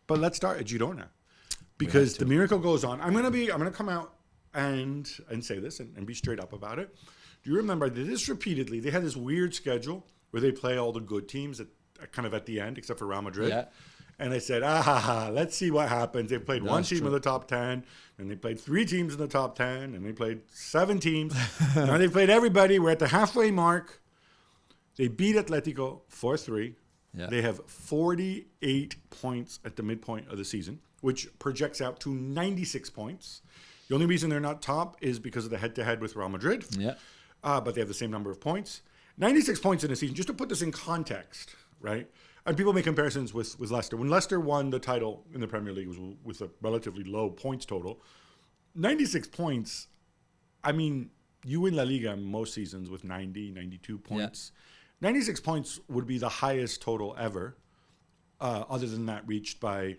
But let's start at Girona, because the miracle goes on. I'm gonna come out and say this and be straight up about it. Do you remember this repeatedly? They had this weird schedule where they play all the good teams kind of at the end, except for Real Madrid. Yeah. And I said, let's see what happens. They played one team in the top 10, and they played 3 teams in the top 10, and they played 7 teams. Now they played everybody. We're at the halfway mark. They beat Atletico 4-3. Yeah. They have 48 points at the midpoint of the season, which projects out to 96 points. The only reason they're not top is because of the head-to-head with Real Madrid. Yeah. But they have the same number of points. 96 points in a season. Just to put this in context, right? And people make comparisons with Leicester. When Leicester won the title in the Premier League, it was with a relatively low points total. 96 points, I mean, you win LaLiga most seasons with 90, 92 points. Yeah. 96 points would be the highest total ever, other than that reached by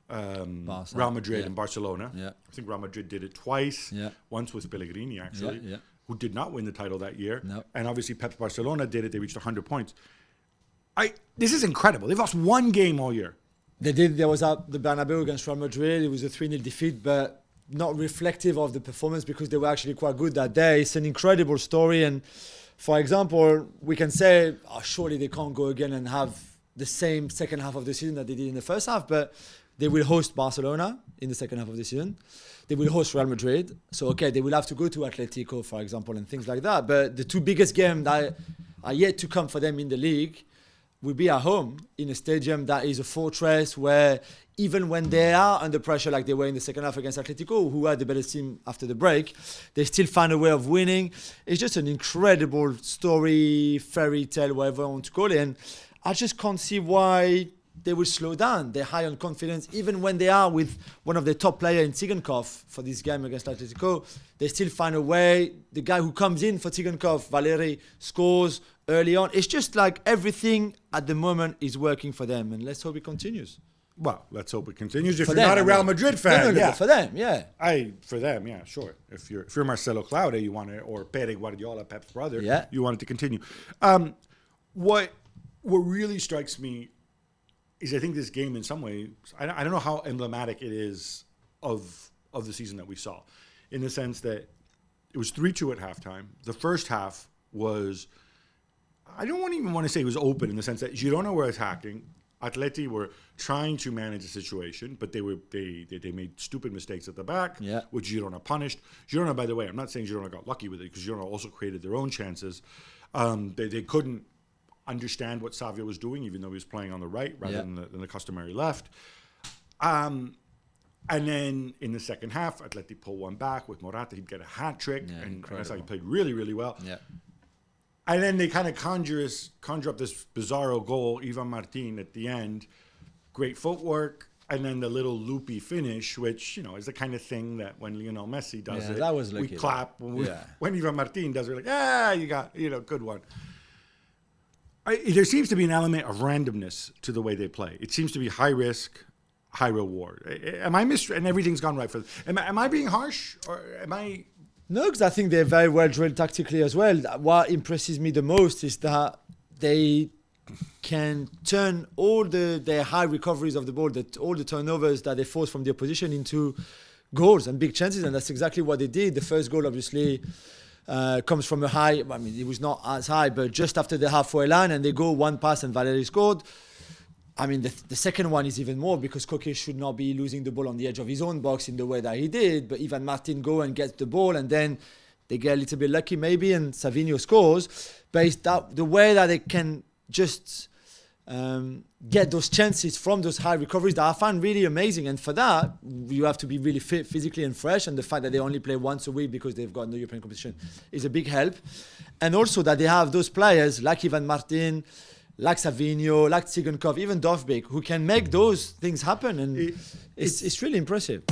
Real Madrid and Barcelona. Yeah. I think Real Madrid did it twice, once with Pellegrini, actually, who did not win the title that year. No. And obviously Pep's Barcelona did it. They reached 100 points. This is incredible. They've lost one game all year. They did. There was the Bernabeu against Real Madrid. It was a 3-0 defeat, but not reflective of the performance because they were actually quite good that day. It's an incredible story. And for example, we can say, surely they can't go again and have the same second half of the season that they did in the first half, but they will host Barcelona in the second half of the season. They will host Real Madrid. So, they will have to go to Atletico, for example, and things like that. But the 2 biggest games that are yet to come for them in the league will be at home in a stadium that is a fortress where even when they are under pressure like they were in the second half against Atletico, who had the better team after the break, they still find a way of winning. It's just an incredible story, fairy tale, whatever you want to call it. And I just can't see why they will slow down. They're high on confidence. Even when they are with one of their top players in Tsigankov for this game against Atletico, they still find a way. The guy who comes in for Tsigankov, Valeri, scores early on. It's just like everything at the moment is working for them. And let's hope it continues. Well, let's hope it continues. If you're not a Real Madrid fan, no, for them, yeah. For them, yeah, sure. If you're Marcelo Claude, you want it, or Pere Guardiola, Pep's brother, you want it to continue. What really strikes me is I think this game in some way, I don't know how emblematic it is of the season that we saw, in the sense that it was 3-2 at halftime. The first half was, I don't even want to say it was open in the sense that Girona were attacking, Atleti were trying to manage the situation, but they made stupid mistakes at the back, which Girona punished. Girona, by the way, I'm not saying Girona got lucky with it, because Girona also created their own chances. They couldn't understand what Savio was doing, even though he was playing on the right rather than the customary left. And then in the second half, Atleti pulled one back with Morata. He'd get a hat trick, and that's how he played really, really well. Yeah. And then they kind of conjure up this bizarro goal, Ivan Martin at the end. Great footwork, and then the little loopy finish, which, is the kind of thing that when Lionel Messi does that was lucky, we clap. When Ivan Martin does it, we're like, you got, good one. There seems to be an element of randomness to the way they play. It seems to be high risk, high reward. Am I and everything's gone right for them? Am I being harsh, or am I? No, because I think they're very well drilled tactically as well. What impresses me the most is that they can turn all their high recoveries of the ball, all the turnovers that they force from the opposition into goals and big chances, and that's exactly what they did. The first goal, obviously, comes from a high, it was not as high, but just after the halfway line, and they go one pass and Valeri scored. The second one is even more, because Koke should not be losing the ball on the edge of his own box in the way that he did, but Ivan Martin go and gets the ball, and then they get a little bit lucky maybe, and Savinho scores. But it's the way that they can just get those chances from those high recoveries that I find really amazing. And for that, you have to be really fit physically and fresh. And the fact that they only play once a week because they've got no European competition is a big help. And also that they have those players like Ivan Martin, like Savinho, like Tsigankov, even Dovbyk, who can make those things happen. And it's really impressive.